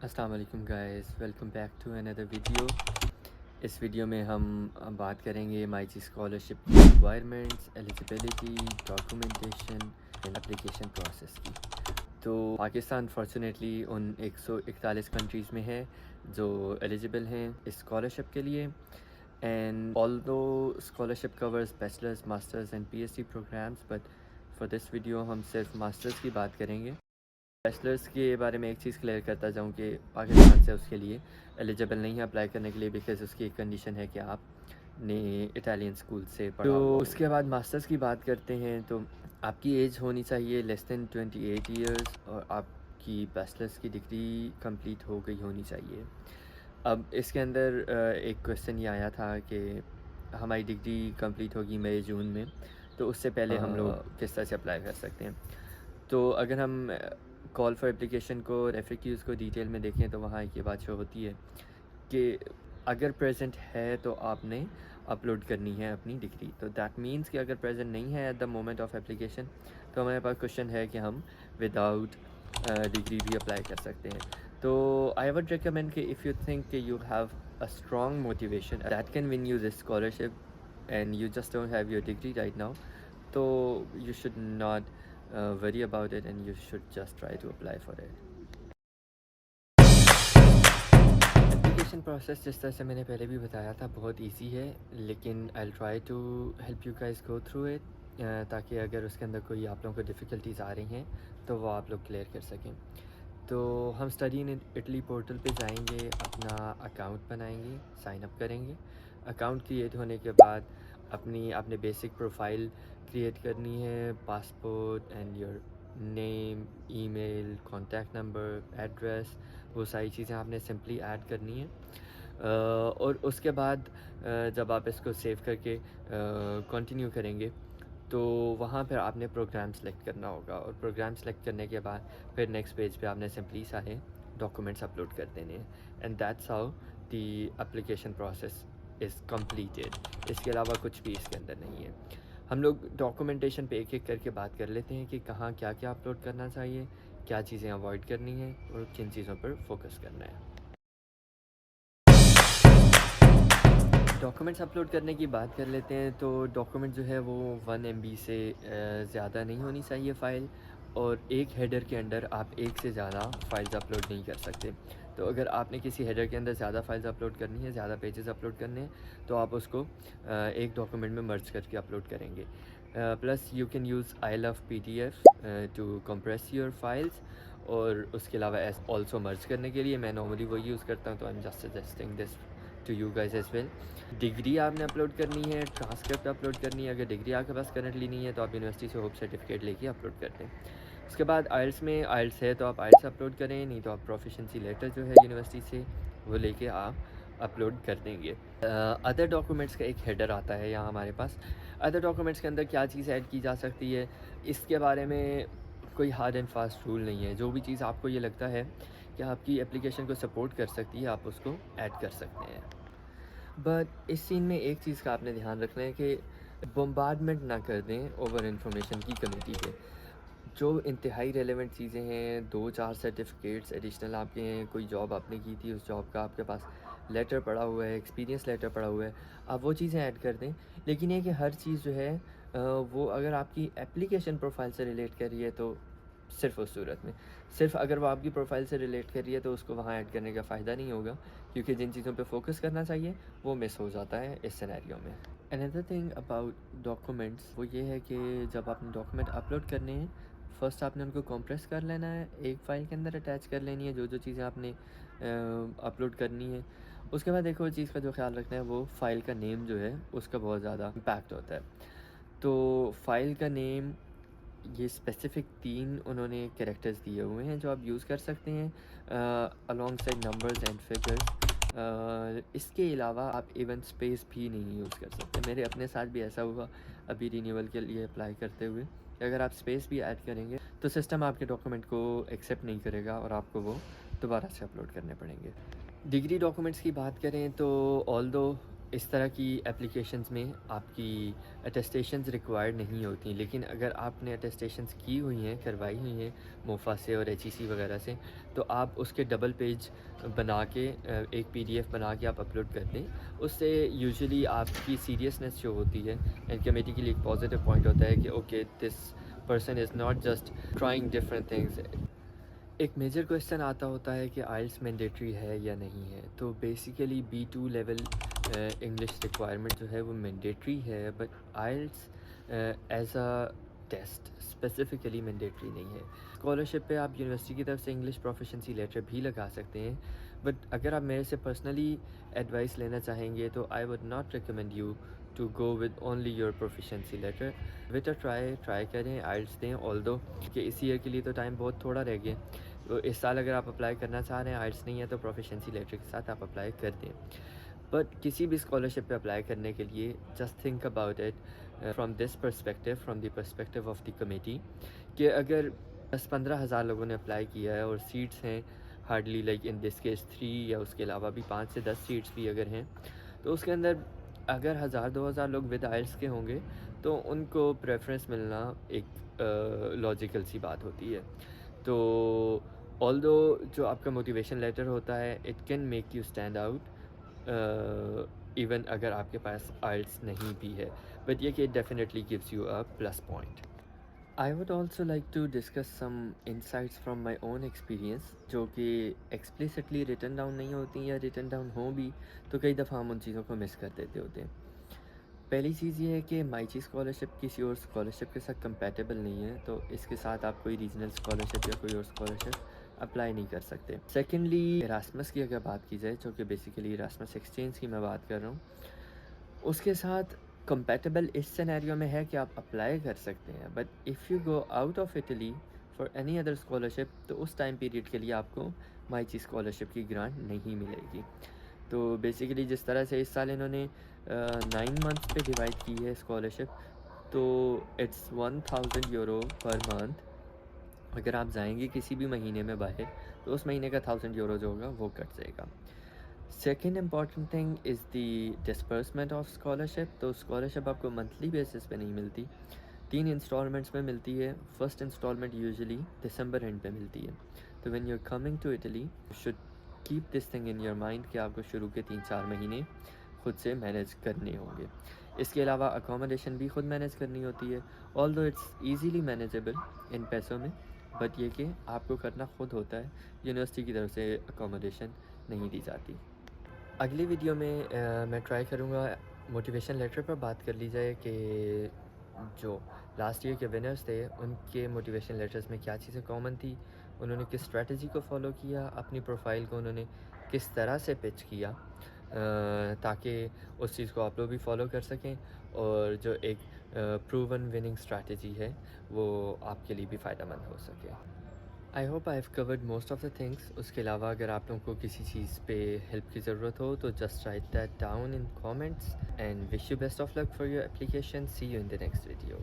السلام علیکم guys, welcome back to another video. اس ویڈیو میں ہم بات کریں گے MIT اسکالرشپ کی requirements, eligibility, documentation and application process کی۔ تو پاکستان فارچونیٹلی ان 141 کنٹریز میں ہے جو ایلیجیبل ہیں اس اسکالرشپ کے لیے، and although scholarship covers bachelors, masters and PhD programs, but for this video ہم صرف ماسٹرز کی بات کریں گے۔ بیچلرس کے بارے میں ایک چیز کلیئر کرتا جاؤں کہ پاکستان سے اس کے لیے ایلیجیبل نہیں ہے اپلائی کرنے کے لیے، بیکاز اس کی ایک کنڈیشن ہے کہ آپ نے اٹالین اسکول سے پڑھا ہوا ہو۔ اس کے بعد ماسٹرس کی بات کرتے ہیں تو آپ کی ایج ہونی چاہیے لیس دین 28 ایئرس، اور آپ کی بیچلرس کی ڈگری کمپلیٹ ہو گئی ہونی چاہیے۔ اب اس کے اندر ایک کویشچن یہ آیا تھا کہ ہماری ڈگری کمپلیٹ ہوگی مئی جون میں، تو اس سے پہلے ہم لوگ کس طرح سے اپلائی کر سکتے ہیں۔ تو اگر ہم کال فار اپلیکیشن کو، FAQs کو ڈیٹیل میں دیکھیں تو وہاں یہ بات شو ہوتی ہے کہ اگر پریزنٹ ہے تو آپ نے اپلوڈ کرنی ہے اپنی ڈگری۔ تو دیٹ مینس کہ اگر پریزنٹ نہیں ہے at the moment of application تو ہمارے پاس کویشچن ہے کہ ہم وداؤٹ ڈگری بھی اپلائی کر سکتے ہیں۔ تو آئی وڈ ریکمینڈ کہ اف یو تھنک کہ you have a strong motivation that can win you this scholarship and you just don't have your degree right now, تو you should not worry about it and you should just try to apply for it. Application process جس طرح سے میں نے پہلے بھی بتایا تھا بہت ایزی ہے، لیکن I'll try to help you guys go through it تاکہ اگر اس کے اندر کوئی آپ لوگوں کو ڈیفیکلٹیز آ رہی ہیں تو وہ آپ لوگ کلیئر کر سکیں۔ تو ہم اسٹڈی ان اٹلی پورٹل پہ جائیں گے، اپنا اکاؤنٹ بنائیں گے، سائن اپ کریں گے۔ اکاؤنٹ کریٹ ہونے کے بعد آپ نے بیسک پروفائل کریٹ کرنی ہے، passport and your name, e mail, contact number, address, وہ ساری چیزیں آپ نے سمپلی ایڈ کرنی ہیں۔ اور اس کے بعد جب آپ اس کو سیو کر کے کنٹینیو کریں گے تو وہاں پھر آپ نے پروگرام سلیکٹ کرنا ہوگا، اور پروگرام سلیکٹ کرنے کے بعد پھر نیکسٹ پیج پہ آپ نے سمپلی سارے ڈاکومنٹس اپلوڈ کر دینے ہیں، and that's how the application process is completed. اس کے علاوہ کچھ بھی اس کے اندر نہیں ہے۔ ہم لوگ ڈاکومنٹیشن پہ ایک ایک کر کے بات کر لیتے ہیں کہ کہاں کیا کیا اپلوڈ کرنا چاہیے، کیا چیزیں اوائڈ کرنی ہیں اور کن چیزوں پر فوکس کرنا ہے۔ ڈاکومنٹس اپلوڈ کرنے کی بات کر لیتے ہیں تو ڈاکومنٹ جو ہے وہ 1 MB سے زیادہ نہیں ہونی چاہیے فائل، اور ایک ہیڈر کے اندر آپ ایک سے زیادہ فائلز اپلوڈ نہیں کر سکتے۔ تو اگر آپ نے کسی ہیڈر کے اندر زیادہ فائلز اپلوڈ کرنی ہے، زیادہ پیجز اپلوڈ کرنے ہیں، تو آپ اس کو ایک ڈاکومنٹ میں مرج کر کے اپلوڈ کریں گے۔ Plus you can use I love PDF to compress your files, اور اس کے علاوہ آلسو مرج کرنے کے لیے میں نارملی وہ یوز کرتا ہوں، تو I am just suggesting this to you guys as well. Degree آپ نے اپلوڈ کرنی ہے، ٹرانسکرپٹ اپلوڈ کرنی ہے۔ اگر ڈگری آپ کے پاس کرنٹلی نہیں ہے تو آپ یونیورسٹی سے ہوپ سرٹیفکیٹ لے کے اپلوڈ کر دیں۔ اس کے بعد آئلس ہے تو آپ آئلس اپلوڈ کریں، نہیں تو آپ پروفیشنسی لیٹر جو ہے یونیورسٹی سے وہ لے کے آپ اپلوڈ کر دیں گے۔ ادر ڈاکومنٹس کا ایک ہیڈر آتا ہے یہاں ہمارے پاس۔ ادر ڈاکومنٹس کے اندر کیا چیز ایڈ کی جا سکتی ہے، اس کے بارے میں کوئی ہارڈ اینڈ فاسٹ رول نہیں ہے۔ جو بھی چیز آپ کو یہ لگتا ہے کہ آپ کی اپلیکیشن کو سپورٹ کر سکتی ہے، آپ اس کو ایڈ کر سکتے ہیں۔ بٹ اس سین میں ایک چیز کا آپ نے دھیان رکھنا ہے کہ بمبارڈمنٹ نہ کر دیں اوور انفارمیشن کی کمیٹی پہ۔ جو انتہائی ریلیونٹ چیزیں ہیں، 2-4 سرٹیفکیٹس ایڈیشنل آپ کے ہیں، کوئی جاب آپ نے کی تھی، اس جاب کا آپ کے پاس لیٹر پڑا ہوا ہے، ایکسپیرینس لیٹر پڑا ہوا ہے، آپ وہ چیزیں ایڈ کر دیں۔ لیکن یہ کہ ہر چیز جو ہے وہ اگر آپ کی اپلیکیشن پروفائل سے ریلیٹ کر رہی ہے تو صرف اس صورت میں، صرف اگر وہ آپ کی پروفائل سے ریلیٹ کر رہی ہے تو اس کو وہاں ایڈ کرنے کا فائدہ نہیں ہوگا، کیونکہ جن چیزوں پہ فوکس کرنا چاہیے وہ مس ہو جاتا ہے اس سینیریو میں۔ اندر تھنگ اباؤٹ ڈاکومنٹس وہ یہ ہے کہ جب آپ نے ڈاکومنٹ اپلوڈ کرنے ہیں، فرسٹ آپ نے ان کو کمپریس کر لینا ہے، ایک فائل کے اندر اٹیچ کر لینی ہے جو چیزیں آپ نے اپلوڈ کرنی ہے۔ اس کے بعد ایک اور چیز کا جو خیال رکھنا ہے وہ فائل کا نیم جو ہے اس کا بہت زیادہ امپیکٹ ہوتا ہے۔ تو فائل کا نیم یہ اسپیسیفک 3 انہوں نے کریکٹرز دیے ہوئے ہیں جو آپ یوز کر سکتے ہیں along side numbers and figures. اس کے علاوہ آپ ایون اسپیس بھی نہیں یوز کر سکتے۔ میرے اپنے ساتھ بھی ایسا ہوا ابھی رینیول کے لیے اپلائی کرتے ہوئے کہ اگر آپ اسپیس بھی ایڈ کریں گے تو سسٹم آپ کے ڈاکومنٹ کو ایکسیپٹ نہیں کرے گا اور آپ کو وہ دوبارہ سے اپلوڈ کرنے پڑیں گے۔ ڈگری ڈاکومنٹس کی بات کریں تو آلدو اس طرح کی اپلیکیشنز میں آپ کی اٹیسٹیشنز ریکوائرڈ نہیں ہوتی، لیکن اگر آپ نے اٹیسٹیشنز کی ہوئی ہیں، کروائی ہوئی ہیں موفا سے اور ایچ ای سی وغیرہ سے، تو آپ اس کے ڈبل پیج بنا کے ایک پی ڈی ایف بنا کے آپ اپلوڈ کر دیں. اس سے یوزلی آپ کی سیریسنس جو ہوتی ہے اینڈ کمیٹی کے لیے ایک پازیٹیو پوائنٹ ہوتا ہے کہ okay this person is not just trying different things. ایک میجر کویشچن آتا ہوتا ہے کہ آئلس مینڈیٹری ہے یا نہیں ہے. تو basically B2 level English requirement جو ہے وہ مینڈیٹری ہے، but IELTS is a test specifically mandatory نہیں ہے. اسکالرشپ پہ آپ یونیورسٹی کی طرف سے انگلش پروفیشنسی لیٹر بھی لگا سکتے ہیں، بٹ اگر آپ میرے سے پرسنلی ایڈوائس لینا چاہیں گے تو I would not recommend you to go with only your proficiency letter. Better try کریں، آئلس دیں. آلدو کہ اس ایئر کے لیے تو ٹائم بہت تھوڑا رہ گیا، تو اس سال اگر آپ اپلائی کرنا چاہ رہے ہیں، آئلس نہیں ہے تو پروفیشنسی لیٹر کے ساتھ آپ اپلائی کر دیں. بٹ کسی بھی اسکالرشپ پہ اپلائی کرنے کے لیے just think about it from this perspective, from the perspective of the committee, کہ اگر 10-15 ہزار لوگوں نے اپلائی کیا ہے اور سیٹس ہیں hardly like in this case 3 یا اس کے علاوہ بھی 5 سے 10 سیٹس بھی اگر ہیں، تو اس کے اندر اگر 1000-2000 لوگ ود آئلس کے ہوں گے تو ان کو پریفرنس ملنا ایک لاجیکل سی بات ہوتی ہے. تو آلدو جو آپ کا موٹیویشن لیٹر ہوتا ہے it can make you stand out even اگر آپ کے پاس آئلس نہیں بھی ہے، بٹ یہ کہ definitely gives you a plus point. I would also like to discuss some insights from my own experience جو کہ explicitly written down نہیں ہوتی یا written down ہوں بھی تو کئی دفعہ ہم ان چیزوں کو مس کر دیتے ہوتے ہیں. پہلی چیز یہ ہے کہ مائچی اسکالرشپ کسی اور اسکالرشپ کے ساتھ کمپیٹیبل نہیں ہے، تو اس کے ساتھ آپ کوئی ریجنل اسکالرشپ یا کوئی اور اسکالرشپ اپلائی نہیں کر سکتے. سیکنڈلی ایراسمس کی اگر بات کی جائے، جو کہ بیسیکلی ایراسمس ایکسچینج کی میں بات کر رہا ہوں، اس کے ساتھ کمپیٹیبل اس سینیریو میں ہے کہ آپ اپلائی کر سکتے ہیں، but if you go out of Italy for any other scholarship تو اس ٹائم پیریڈ کے لیے آپ کو مائچی اسکالرشپ کی گرانٹ نہیں ملے گی. تو بیسیکلی جس طرح سے اس سال انہوں نے 9 منتھس پہ ڈیوائڈ کی ہے اسکالرشپ، تو اٹس 1000 یورو پر منتھ. اگر آپ جائیں گے کسی بھی مہینے میں باہر تو اس مہینے کا 1000 یورو جو ہوگا وہ کٹ جائے گا. Second important thing is the disbursement of scholarship. تو اسکالرشپ آپ کو منتھلی بیسس پہ نہیں ملتی، 3 انسٹالمنٹس میں ملتی ہے. First installment usually December end پہ ملتی ہے. تو when you are coming to Italy you should keep this thing in your mind کہ آپ کو شروع کے 3-4 مہینے خود سے مینیج کرنے ہوں گے. اس کے علاوہ اکوموڈیشن بھی خود مینیج کرنی ہوتی ہے، آل دو اٹس ایزیلی مینیجیبل ان پیسوں میں، بٹ یہ کہ آپ کو کرنا خود ہوتا ہے، یونیورسٹی کی طرف سے اکوموڈیشن نہیں دی جاتی. اگلی ویڈیو میں میں ٹرائی کروں گا موٹیویشن لیٹر پر بات کر لی جائے کہ جو لاسٹ ایئر کے ونرز تھے ان کے موٹیویشن لیٹرز میں کیا چیزیں کامن تھی، انہوں نے کس اسٹریٹجی کو فالو کیا، اپنی پروفائل کو انہوں نے کس طرح سے پچ کیا تاکہ اس چیز کو آپ لوگ بھی فالو کر سکیں، اور جو ایک پروون وننگ اسٹریٹجی ہے وہ آپ کے لیے بھی فائدہ مند ہو سکے. I hope I have covered most of the things. اس کے علاوہ اگر آپ لوگوں کو کسی چیز پہ ہیلپ کی ضرورت ہو تو just write that down in comments and wish you best of luck for your application. See you in the next video.